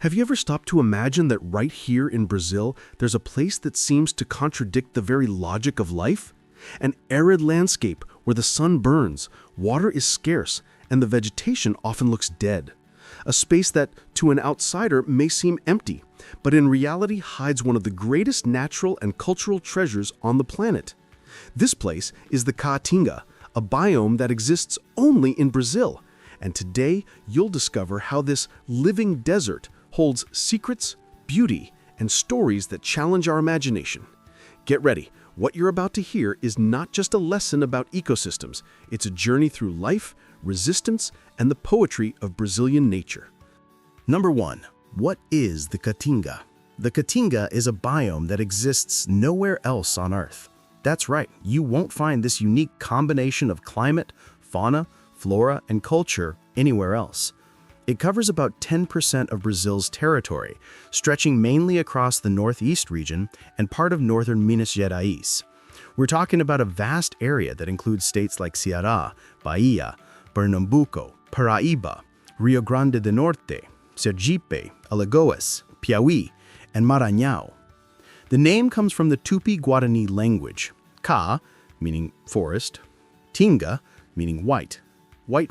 Have you ever stopped to imagine that right here in Brazil, there's a place that seems to contradict the very logic of life? An arid landscape where the sun burns, water is scarce, and the vegetation often looks dead. A space that, to an outsider, may seem empty, but in reality hides one of the greatest natural and cultural treasures on the planet. This place is the Caatinga, a biome that exists only in Brazil. And today, you'll discover how this living desert holds secrets, beauty, and stories that challenge our imagination. Get ready. What you're about to hear is not just a lesson about ecosystems. It's a journey through life, resistance, and the poetry of Brazilian nature. Number 1. What is the Caatinga? The Caatinga is a biome that exists nowhere else on Earth. That's right, you won't find this unique combination of climate, fauna, flora, and culture anywhere else. It covers about 10% of Brazil's territory, stretching mainly across the northeast region and part of northern Minas Gerais. We're talking about a vast area that includes states like Ceará, Bahia, Pernambuco, Paraíba, Rio Grande do Norte, Sergipe, Alagoas, Piauí, and Maranhão. The name comes from the Tupi-Guarani language, Ca, meaning forest, Tinga, meaning white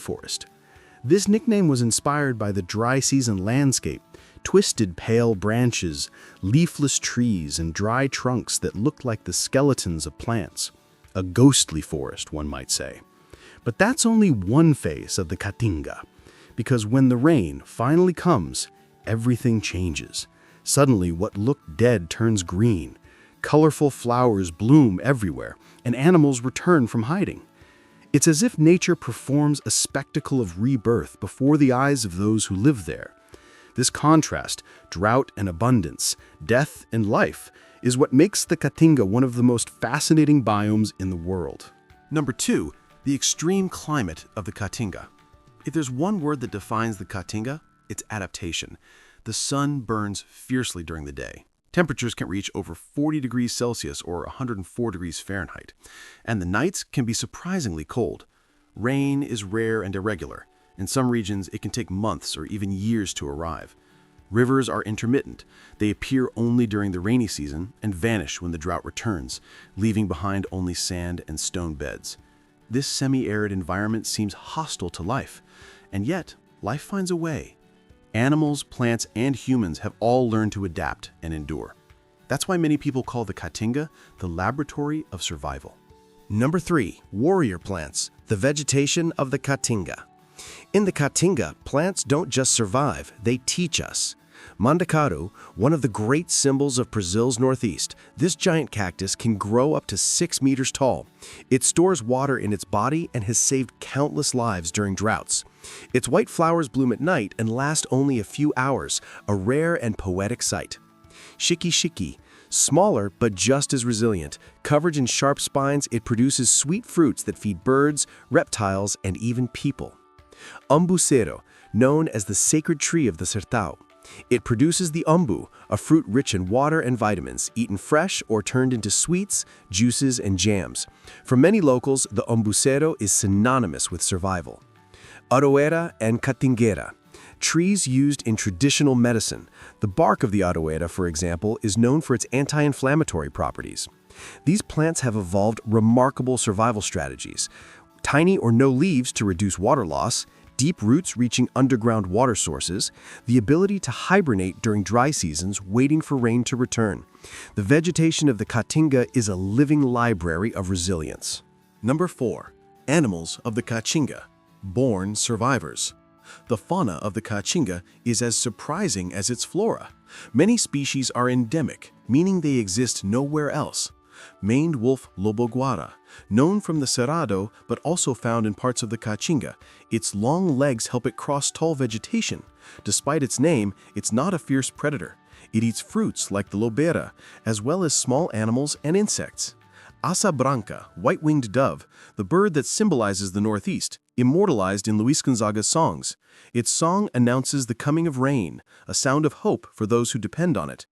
forest. This nickname was inspired by the dry season landscape, twisted pale branches, leafless trees, and dry trunks that looked like the skeletons of plants. A ghostly forest, one might say. But that's only one phase of the Caatinga, because when the rain finally comes, everything changes. Suddenly, what looked dead turns green. Colorful flowers bloom everywhere, and animals return from hiding. It's as if nature performs a spectacle of rebirth before the eyes of those who live there. This contrast, drought and abundance, death and life, is what makes the Caatinga one of the most fascinating biomes in the world. Number 2. The extreme climate of the Caatinga. If there's one word that defines the Caatinga, it's adaptation. The sun burns fiercely during the day. Temperatures can reach over 40 degrees Celsius or 104 degrees Fahrenheit, and the nights can be surprisingly cold. Rain is rare and irregular. In some regions, it can take months or even years to arrive. Rivers are intermittent. They appear only during the rainy season and vanish when the drought returns, leaving behind only sand and stone beds. This semi-arid environment seems hostile to life, and yet life finds a way. Animals, plants, and humans have all learned to adapt and endure. That's why many people call the Caatinga the laboratory of survival. Number 3. Warrior plants, the vegetation of the Caatinga. In the Caatinga, plants don't just survive, they teach us. Mandacaru, one of the great symbols of Brazil's northeast, this giant cactus can grow up to 6 meters tall. It stores water in its body and has saved countless lives during droughts. Its white flowers bloom at night and last only a few hours, a rare and poetic sight. Shiki, smaller but just as resilient, covered in sharp spines, it produces sweet fruits that feed birds, reptiles, and even people. Umbuceiro, known as the sacred tree of the Sertão. It produces the umbu, a fruit rich in water and vitamins, eaten fresh or turned into sweets, juices, and jams. For many locals, the umbuceiro is synonymous with survival. Aroeira and Caatingueira, trees used in traditional medicine. The bark of the aroeira, for example, is known for its anti-inflammatory properties. These plants have evolved remarkable survival strategies. Tiny or no leaves to reduce water loss, deep roots reaching underground water sources, the ability to hibernate during dry seasons, waiting for rain to return. The vegetation of the Caatinga is a living library of resilience. Number 4. Animals of the Caatinga, born survivors. The fauna of the Caatinga is as surprising as its flora. Many species are endemic, meaning they exist nowhere else. Maned wolf lobo-guara, known from the Cerrado but also found in parts of the Caatinga. Its long legs help it cross tall vegetation. Despite its name, it's not a fierce predator. It eats fruits like the lobeira, as well as small animals and insects. Asa branca, white-winged dove, the bird that symbolizes the Northeast, immortalized in Luis Gonzaga's songs. Its song announces the coming of rain, a sound of hope for those who depend on it.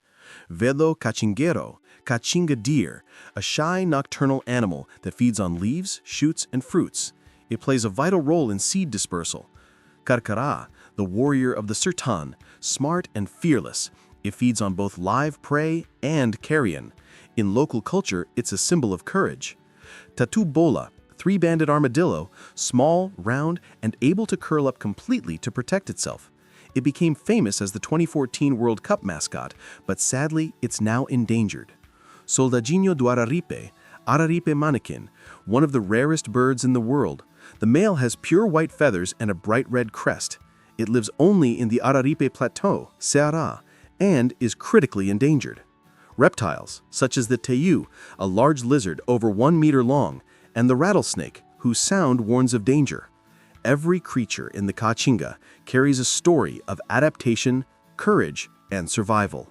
Velo caatingueiro, Caatinga deer, a shy nocturnal animal that feeds on leaves, shoots, and fruits. It plays a vital role in seed dispersal. Carcará, the warrior of the Sertão, smart and fearless. It feeds on both live prey and carrion. In local culture, it's a symbol of courage. Tatu bola, three-banded armadillo, small, round, and able to curl up completely to protect itself. It became famous as the 2014 World Cup mascot, but sadly, it's now endangered. Soldadinho do Araripe, Araripe mannequin, one of the rarest birds in the world. The male has pure white feathers and a bright red crest. It lives only in the Araripe Plateau, Ceará, and is critically endangered. Reptiles, such as the teiu, a large lizard over 1 meter long, and the rattlesnake, whose sound warns of danger. Every creature in the Caatinga carries a story of adaptation, courage, and survival.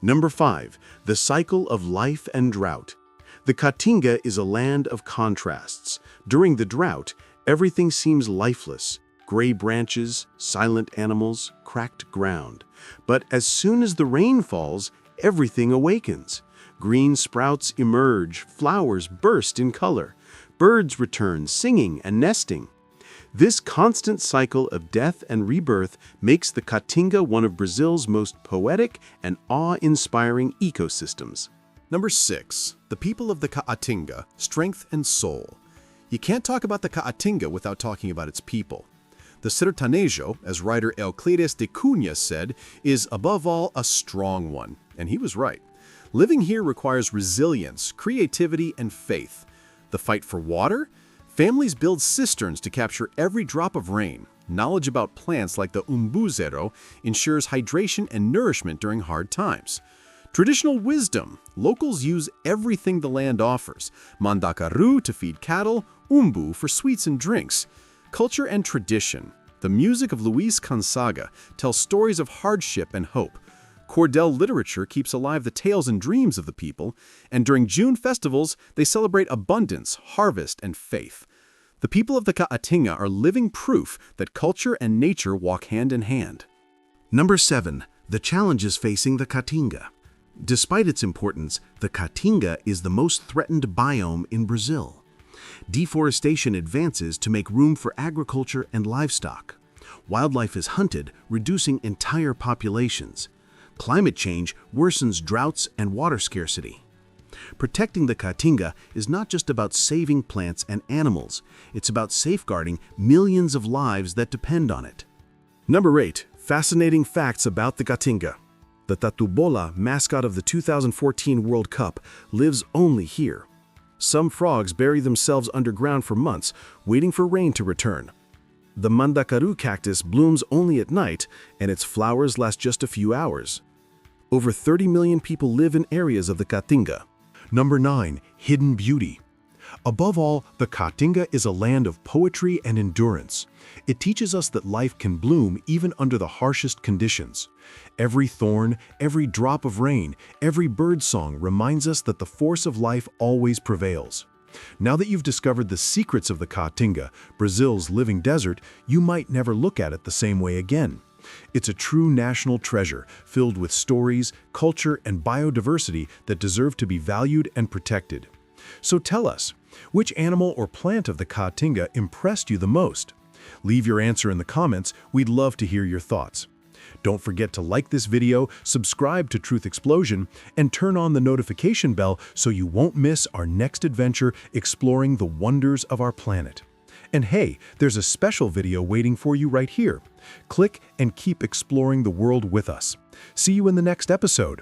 Number 5. The cycle of life and drought. The Caatinga is a land of contrasts. During the drought, everything seems lifeless. Gray branches, silent animals, cracked ground. But as soon as the rain falls, everything awakens. Green sprouts emerge, flowers burst in color. Birds return, singing and nesting. This constant cycle of death and rebirth makes the Caatinga one of Brazil's most poetic and awe-inspiring ecosystems. Number 6. The people of the Caatinga, strength and soul. You can't talk about the Caatinga without talking about its people. The sertanejo, as writer Euclides de Cunha said, is above all a strong one, and he was right. Living here requires resilience, creativity, and faith. The fight for water? Families build cisterns to capture every drop of rain. Knowledge about plants like the umbuzero ensures hydration and nourishment during hard times. Traditional wisdom. Locals use everything the land offers. Mandacaru to feed cattle, umbu for sweets and drinks. Culture and tradition. The music of Luis Gonzaga tells stories of hardship and hope. Cordel literature keeps alive the tales and dreams of the people, and during June festivals, they celebrate abundance, harvest, and faith. The people of the Caatinga are living proof that culture and nature walk hand in hand. Number 7. The challenges facing the Caatinga. Despite its importance, the Caatinga is the most threatened biome in Brazil. Deforestation advances to make room for agriculture and livestock. Wildlife is hunted, reducing entire populations. Climate change worsens droughts and water scarcity. Protecting the Caatinga is not just about saving plants and animals, it's about safeguarding millions of lives that depend on it. Number 8. Fascinating facts about the Caatinga. The Tatu bola, mascot of the 2014 World Cup, lives only here. Some frogs bury themselves underground for months, waiting for rain to return. The Mandacaru cactus blooms only at night, and its flowers last just a few hours. Over 30 million people live in areas of the Caatinga. Number 9. Hidden beauty. Above all, the Caatinga is a land of poetry and endurance. It teaches us that life can bloom even under the harshest conditions. Every thorn, every drop of rain, every bird song reminds us that the force of life always prevails. Now that you've discovered the secrets of the Caatinga, Brazil's living desert, you might never look at it the same way again. It's a true national treasure, filled with stories, culture, and biodiversity that deserve to be valued and protected. So tell us, which animal or plant of the Caatinga impressed you the most? Leave your answer in the comments. We'd love to hear your thoughts. Don't forget to like this video, subscribe to Truth Explosion, and turn on the notification bell so you won't miss our next adventure exploring the wonders of our planet. And hey, there's a special video waiting for you right here. Click and keep exploring the world with us. See you in the next episode.